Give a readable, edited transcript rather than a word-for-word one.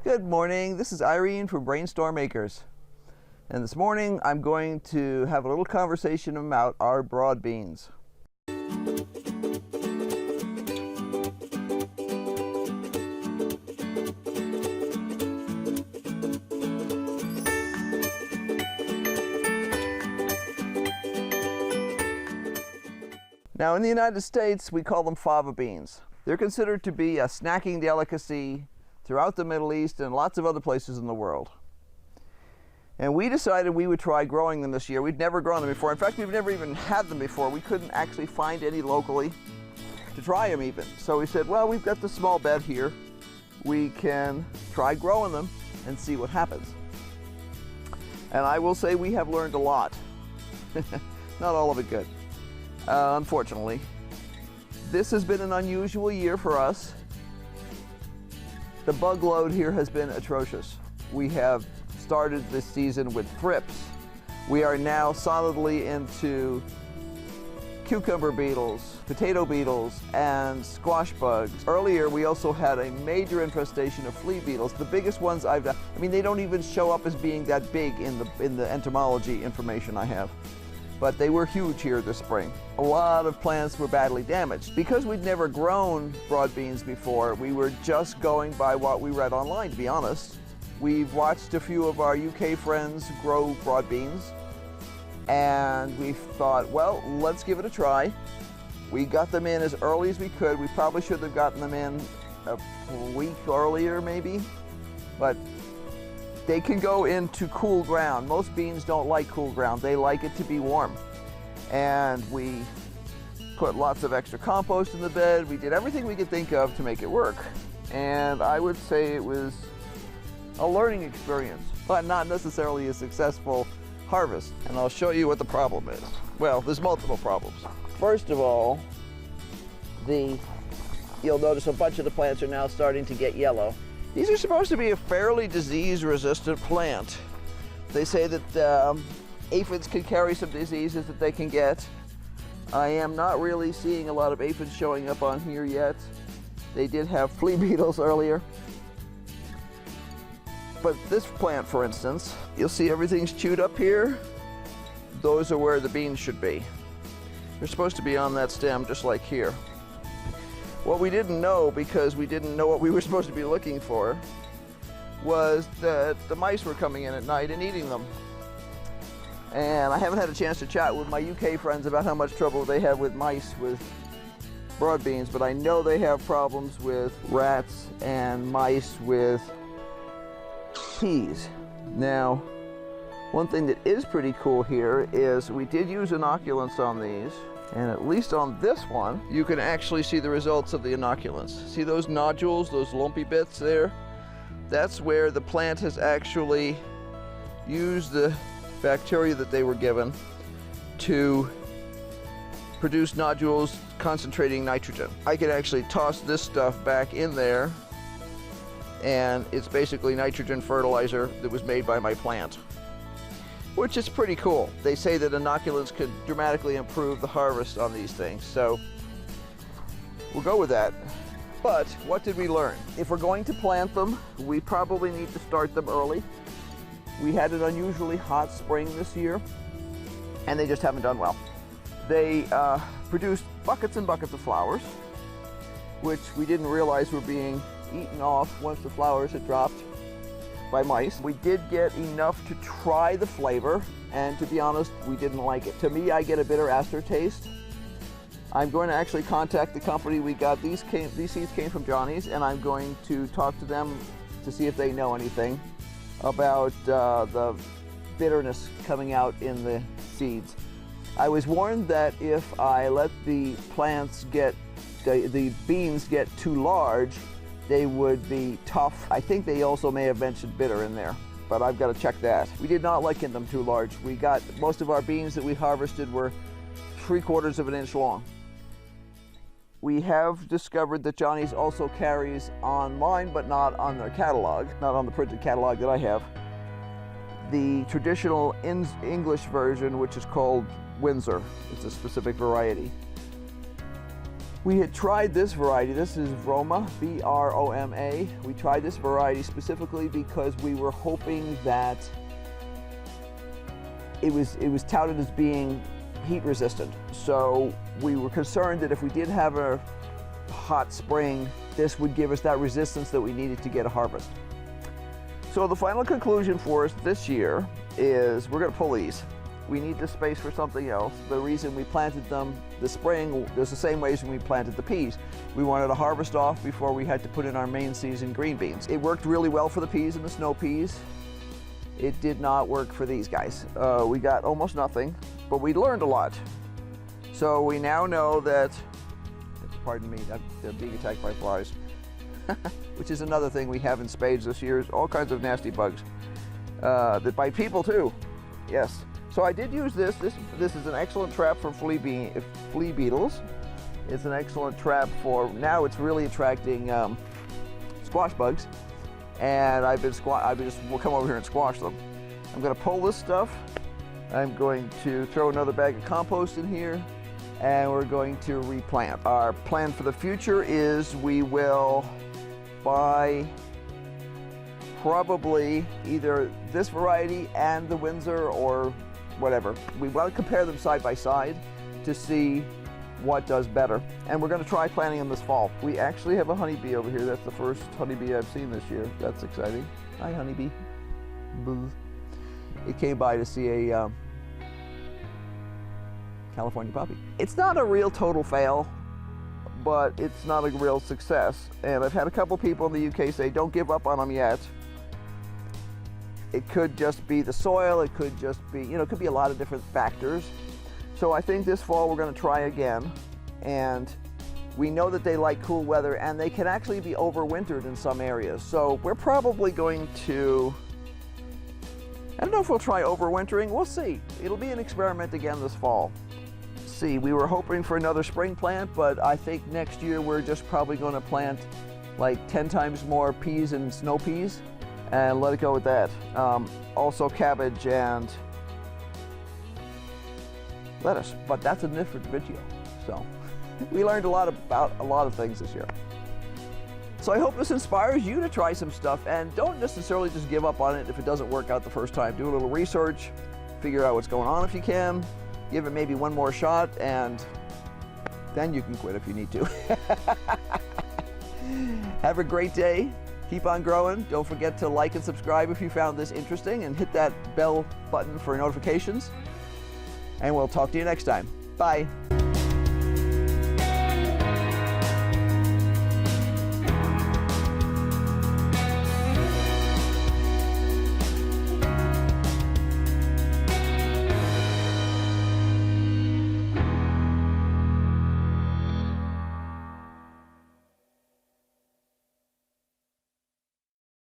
Good morning, this is Irene from BrainStorm Acres. And this morning I'm going to have a little conversation about our broad beans. Now in the United States we call them fava beans. They're considered to be a snacking delicacy throughout the Middle East and lots of other places in the world. And we decided we would try growing them this year. We'd never grown them before. In fact, we've never even had them before. We couldn't actually find any locally to try them even. So we said, well, we've got this small bed here. We can try growing them and see what happens. And I will say we have learned a lot. Not all of it good, unfortunately. This has been an unusual year for us. The bug load here has been atrocious. We have started this season with thrips. We are now solidly into cucumber beetles, potato beetles, and squash bugs. Earlier, we also had a major infestation of flea beetles. The biggest ones I mean, they don't even show up as being that big in the entomology information I have. But they were huge here this spring. A lot of plants were badly damaged. Because we'd never grown broad beans before, we were just going by what we read online, to be honest. We've watched a few of our UK friends grow broad beans, and we thought, well, let's give it a try. We got them in as early as we could. We probably should have gotten them in a week earlier, maybe, but they can go into cool ground. Most beans don't like cool ground. They like it to be warm. And we put lots of extra compost in the bed. We did everything we could think of to make it work. And I would say it was a learning experience, but not necessarily a successful harvest. And I'll show you what the problem is. Well, there's multiple problems. First of all, you'll notice a bunch of the plants are now starting to get yellow. These are supposed to be a fairly disease-resistant plant. They say that aphids can carry some diseases that they can get. I am not really seeing a lot of aphids showing up on here yet. They did have flea beetles earlier. But this plant, for instance, you'll see everything's chewed up here. Those are where the beans should be. They're supposed to be on that stem, just like here. What we didn't know, because we didn't know what we were supposed to be looking for, was that the mice were coming in at night and eating them. And I haven't had a chance to chat with my UK friends about how much trouble they have with mice with broad beans, but I know they have problems with rats and mice with peas. Now, one thing that is pretty cool here is we did use inoculants on these. And at least on this one, you can actually see the results of the inoculants. See those nodules, those lumpy bits there? That's where the plant has actually used the bacteria that they were given to produce nodules concentrating nitrogen. I could actually toss this stuff back in there, and it's basically nitrogen fertilizer that was made by my plant, which is pretty cool. They say that inoculants could dramatically improve the harvest on these things, so we'll go with that. But what did we learn? If we're going to plant them, we probably need to start them early. We had an unusually hot spring this year, and they just haven't done well. They produced buckets and buckets of flowers, which we didn't realize were being eaten off once the flowers had dropped by mice. We did get enough to try the flavor, and to be honest, we didn't like it. To me, I get a bitter aster taste. I'm going to actually contact the company we got. These seeds came from Johnny's, and I'm going to talk to them to see if they know anything about the bitterness coming out in the seeds. I was warned that if I let the plants get, the beans get too large, they would be tough. I think they also may have mentioned bitter in there, but I've got to check that. We did not like them too large. We got, most of our beans that we harvested were 3/4 of an inch long. We have discovered that Johnny's also carries online, but not on their catalog, not on the printed catalog that I have, the traditional English version, which is called Windsor. It's a specific variety. We had tried this variety. This is Broma, B-R-O-M-A. We tried this variety specifically because we were hoping that it was touted as being heat resistant. So we were concerned that if we did have a hot spring, this would give us that resistance that we needed to get a harvest. So the final conclusion for us this year is we're going to pull these. We need the space for something else. The reason we planted them this spring was the same ways when we planted the peas. We wanted to harvest off before we had to put in our main season green beans. It worked really well for the peas and the snow peas. It did not work for these guys. We got almost nothing, but we learned a lot. So we now know that, pardon me, they're being attacked by flies, which is another thing we have in spades this year, is all kinds of nasty bugs that bite people too. Yes. So I did use this. This is an excellent trap for flea beetles. It's an excellent trap for, now it's really attracting squash bugs. And we'll come over here and squash them. I'm gonna pull this stuff. I'm going to throw another bag of compost in here, and we're going to replant. Our plan for the future is we will buy probably either this variety and the Windsor or whatever. We want to compare them side by side to see what does better. And we're going to try planting them this fall. We actually have a honeybee over here. That's the first honeybee I've seen this year. That's exciting. Hi, honeybee. Boo. It came by to see a California poppy. It's not a real total fail, but it's not a real success. And I've had a couple people in the UK say, don't give up on them yet. It could just be the soil, it could just be, it could be a lot of different factors. So I think this fall we're going to try again. And we know that they like cool weather, and they can actually be overwintered in some areas. So we're probably going to, I don't know if we'll try overwintering, we'll see. It'll be an experiment again this fall. See, we were hoping for another spring plant, but I think next year we're just probably going to plant like 10 times more peas and snow peas and let it go with that. Also cabbage and lettuce, but that's a different video. So we learned a lot about a lot of things this year. So I hope this inspires you to try some stuff, and don't necessarily just give up on it if it doesn't work out the first time. Do a little research, figure out what's going on if you can, give it maybe one more shot, and then you can quit if you need to. Have a great day. Keep on growing. Don't forget to like and subscribe if you found this interesting, and hit that bell button for notifications. And we'll talk to you next time. Bye.